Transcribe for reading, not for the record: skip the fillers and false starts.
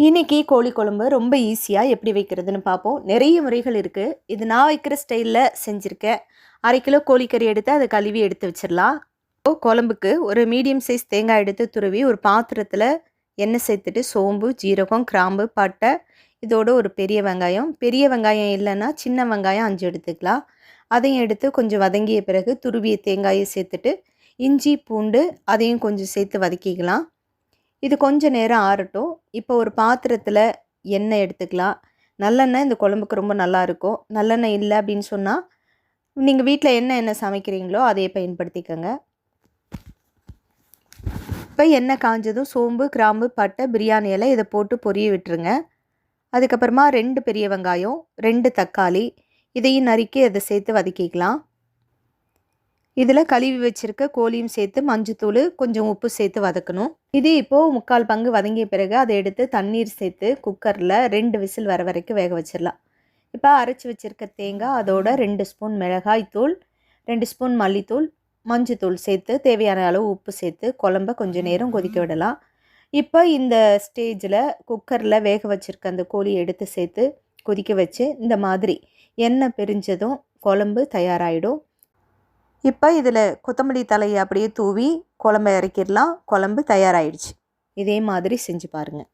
இன்னைக்கு கோழி குழம்பு ரொம்ப ஈஸியாக எப்படி வைக்கிறதுன்னு பார்ப்போம். நிறைய முறைகள் இருக்குது. இது நான் வைக்கிற ஸ்டைலில் செஞ்சுருக்கேன். 1/2 கிலோ கோழிக்கறி எடுத்து அதை கழுவி எடுத்து வச்சிடலாம். குழம்புக்கு ஒரு மீடியம் சைஸ் தேங்காய் எடுத்து துருவி ஒரு பாத்திரத்தில் எண்ணெய் சேர்த்துட்டு சோம்பு, ஜீரகம், கிராம்பு, பட்டை, இதோட ஒரு பெரிய வெங்காயம். பெரிய வெங்காயம் இல்லைன்னா சின்ன வெங்காயம் 5 எடுத்துக்கலாம். அதையும் எடுத்து கொஞ்சம் வதங்கிய பிறகு துருவிய தேங்காயை சேர்த்துட்டு இஞ்சி, பூண்டு அதையும் கொஞ்சம் சேர்த்து வதக்கிக்கலாம். இது கொஞ்சம் நேரம் ஆறட்டும். இப்போ ஒரு பாத்திரத்தில் எண்ணெய் எடுத்துக்கலாம். நல்லெண்ணெய் இந்த குழம்புக்கு ரொம்ப நல்லாயிருக்கும். நல்லெண்ணெய் இல்லை அப்படின்னு சொன்னால் நீங்கள் வீட்டில் என்ன சமைக்கிறீங்களோ அதையே பயன்படுத்திக்கோங்க. இப்போ எண்ணெய் காஞ்சதும் சோம்பு, கிராம்பு, பட்டை, பிரியாணி இலை இதை போட்டு பொரிய விட்டுருங்க. அதுக்கப்புறமா 2 பெரிய வெங்காயம், 2 தக்காளி இதையும் நறுக்கி அதை சேர்த்து வதக்கிக்கலாம். இதில் கழுவி வச்சுருக்க கோழியும் சேர்த்து மஞ்சத்தூள், கொஞ்சம் உப்பு சேர்த்து வதக்கணும். இது இப்போது 3/4 பங்கு வதங்கிய பிறகு அதை எடுத்து தண்ணீர் சேர்த்து குக்கரில் 2 விசில் வர வரைக்கும் வேக வச்சிடலாம். இப்போ அரைச்சி வச்சுருக்க தேங்காய், அதோட 2 ஸ்பூன் மிளகாய் தூள், 2 ஸ்பூன் மல்லித்தூள், மஞ்சத்தூள் சேர்த்து தேவையான அளவு உப்பு சேர்த்து குழம்ப கொஞ்சம் நேரம் கொதிக்க விடலாம். இப்போ இந்த ஸ்டேஜில் குக்கரில் வேக வச்சுருக்க அந்த கோழியை எடுத்து சேர்த்து கொதிக்க வச்சு இந்த மாதிரி எண்ணெய் பிரிஞ்சதும் குழம்பு தயாராகிடும். இப்போ இதில் கொத்தமல்லி தலையை அப்படியே தூவி குழம்ப இறக்கிடலாம். குழம்பு தயாராகிடுச்சு. இதே மாதிரி செஞ்சு பாருங்கள்.